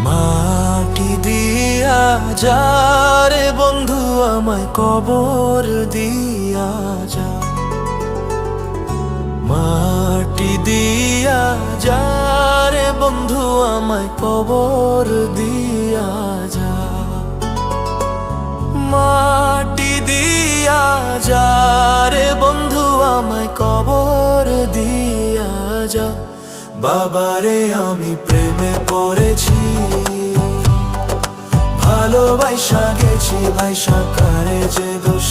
মাটি দিয়া যা রে বন্ধু আমায় কবর দিয়া যা, মাটি দিয়া যা রে বন্ধু আমায় কবর দিয়া যা, মাটি দিয়া যা রে বন্ধু আমায় কবর দিয়া যা। বাবারে আমি প্রেমে পড়েছি, ভালোবাসা গেছি ভাইসা কারে যে দোষ